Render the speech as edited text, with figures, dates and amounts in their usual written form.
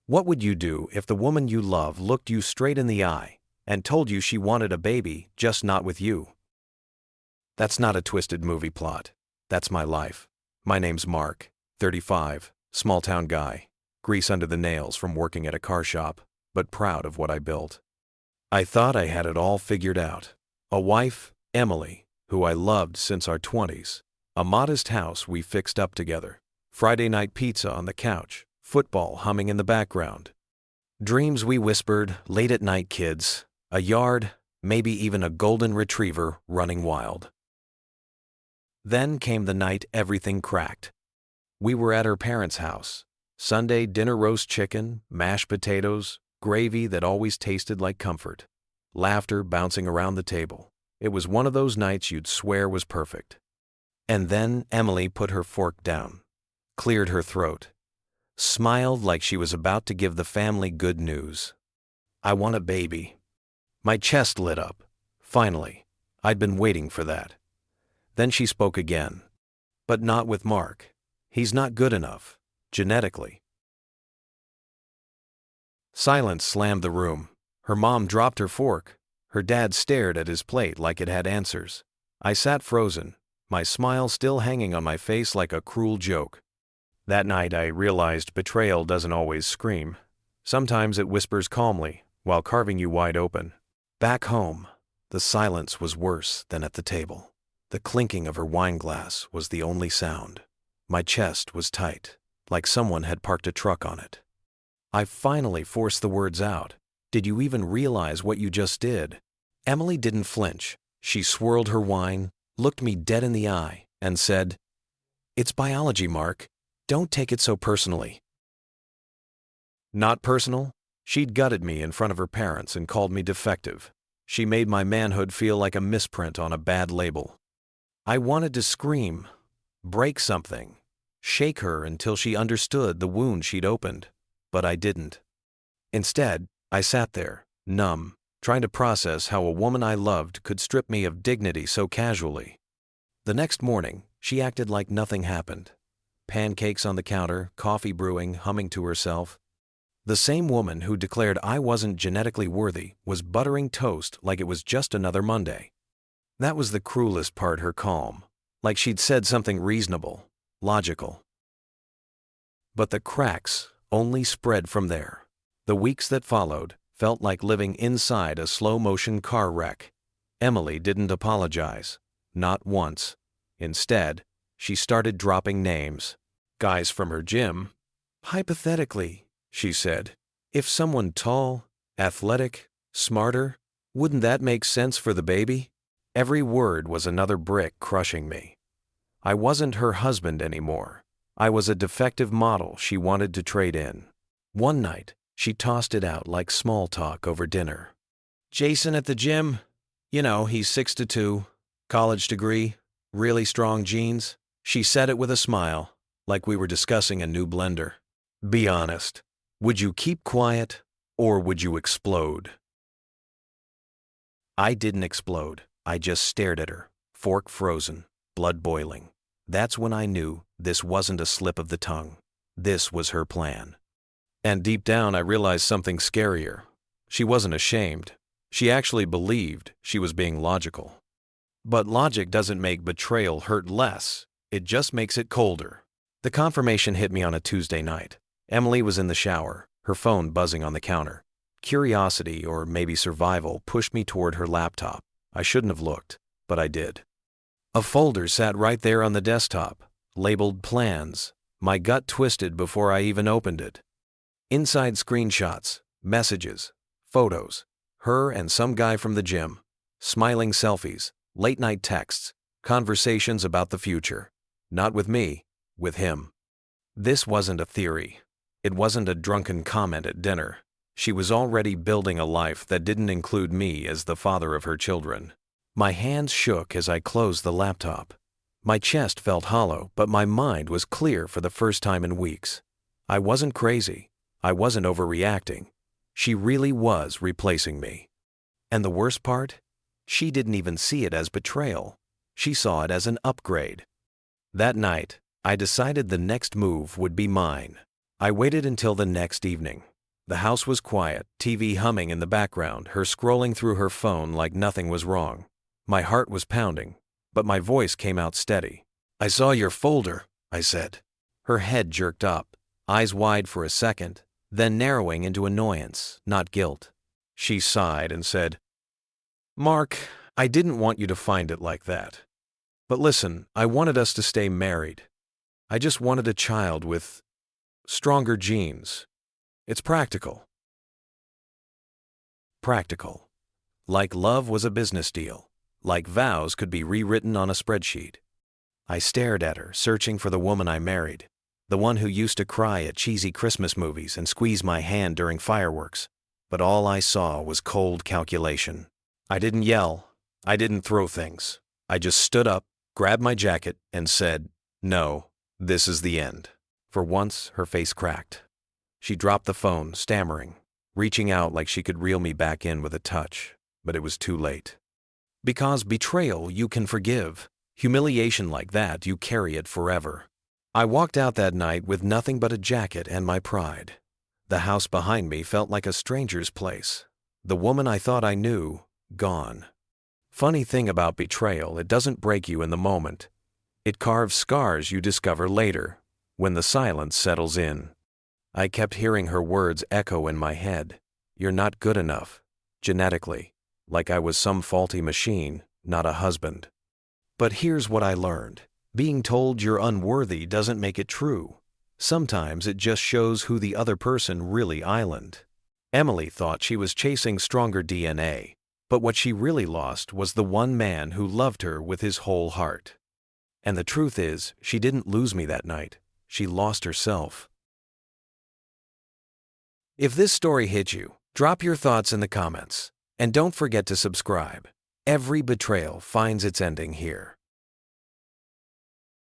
What would you do if the woman you love looked you straight in the eye and told you she wanted a baby, just not with you? That's not a twisted movie plot. That's my life. My name's Mark, 35, small-town guy, grease under the nails from working at a car shop, but proud of what I built. I thought I had it all figured out. A wife, Emily, who I loved since our 20s. A modest house we fixed up together. Friday night pizza on the couch, football humming in the background. Dreams we whispered, late at night kids, a yard, maybe even a golden retriever running wild. Then came the night everything cracked. We were at her parents' house. Sunday dinner roast chicken, mashed potatoes, gravy that always tasted like comfort. Laughter bouncing around the table. It was one of those nights you'd swear was perfect. And then Emily put her fork down, cleared her throat, smiled like she was about to give the family good news. I want a baby. My chest lit up. Finally, I'd been waiting for that. Then she spoke again. But not with Mark. He's not good enough, genetically. Silence slammed the room. Her mom dropped her fork. Her dad stared at his plate like it had answers. I sat frozen, my smile still hanging on my face like a cruel joke. That night I realized betrayal doesn't always scream. Sometimes it whispers calmly, while carving you wide open. Back home, the silence was worse than at the table. The clinking of her wine glass was the only sound. My chest was tight, like someone had parked a truck on it. I finally forced the words out. Did you even realize what you just did? Emily didn't flinch. She swirled her wine, looked me dead in the eye, and said, "It's biology, Mark. Don't take it so personally." Not personal? She'd gutted me in front of her parents and called me defective. She made my manhood feel like a misprint on a bad label. I wanted to scream, break something, shake her until she understood the wound she'd opened, but I didn't. Instead, I sat there, numb, trying to process how a woman I loved could strip me of dignity so casually. The next morning, she acted like nothing happened. Pancakes on the counter, coffee brewing, humming to herself. The same woman who declared I wasn't genetically worthy was buttering toast like it was just another Monday. That was the cruelest part, her calm, like she'd said something reasonable, logical. But the cracks only spread from there. The weeks that followed felt like living inside a slow-motion car wreck. Emily didn't apologize, not once. Instead, she started dropping names. Guys from her gym. Hypothetically, she said, if someone tall, athletic, smarter, wouldn't that make sense for the baby? Every word was another brick crushing me. I wasn't her husband anymore. I was a defective model she wanted to trade in. One night, she tossed it out like small talk over dinner. Jason at the gym? You know, he's 6'2", college degree, really strong genes. She said it with a smile, like we were discussing a new blender. Be honest. Would you keep quiet, or would you explode? I didn't explode. I just stared at her, fork frozen, blood boiling. That's when I knew this wasn't a slip of the tongue. This was her plan. And deep down I realized something scarier. She wasn't ashamed. She actually believed she was being logical. But logic doesn't make betrayal hurt less. It just makes it colder. The confirmation hit me on a Tuesday night. Emily was in the shower, her phone buzzing on the counter. Curiosity, or maybe survival, pushed me toward her laptop. I shouldn't have looked, but I did. A folder sat right there on the desktop, labeled Plans. My gut twisted before I even opened it. Inside screenshots, messages, photos, her and some guy from the gym, smiling selfies, late-night texts, conversations about the future. Not with me, with him. This wasn't a theory. It wasn't a drunken comment at dinner. She was already building a life that didn't include me as the father of her children. My hands shook as I closed the laptop. My chest felt hollow, but my mind was clear for the first time in weeks. I wasn't crazy. I wasn't overreacting. She really was replacing me. And the worst part? She didn't even see it as betrayal. She saw it as an upgrade. That night, I decided the next move would be mine. I waited until the next evening, The house was quiet, TV humming in the background, her scrolling through her phone like nothing was wrong. My heart was pounding, but my voice came out steady. "I saw your folder," I said. Her head jerked up, eyes wide for a second, then narrowing into annoyance, not guilt. She sighed and said, "Mark, I didn't want you to find it like that. But listen, I wanted us to stay married. I just wanted a child with stronger genes. It's practical." Practical. Like love was a business deal. Like vows could be rewritten on a spreadsheet. I stared at her, searching for the woman I married. The one who used to cry at cheesy Christmas movies and squeeze my hand during fireworks. But all I saw was cold calculation. I didn't yell. I didn't throw things. I just stood up, grabbed my jacket, and said, "No, this is the end." For once, her face cracked. She dropped the phone, stammering, reaching out like she could reel me back in with a touch, but it was too late. Because betrayal you can forgive. Humiliation like that, you carry it forever. I walked out that night with nothing but a jacket and my pride. The house behind me felt like a stranger's place. The woman I thought I knew, gone. Funny thing about betrayal, it doesn't break you in the moment. It carves scars you discover later, when the silence settles in. I kept hearing her words echo in my head. "You're not good enough, genetically," like I was some faulty machine, not a husband. But here's what I learned. Being told you're unworthy doesn't make it true. Sometimes it just shows who the other person really island. Emily thought she was chasing stronger DNA, but what she really lost was the one man who loved her with his whole heart. And the truth is, she didn't lose me that night. She lost herself. If this story hit you, drop your thoughts in the comments. And don't forget to subscribe. Every betrayal finds its ending here.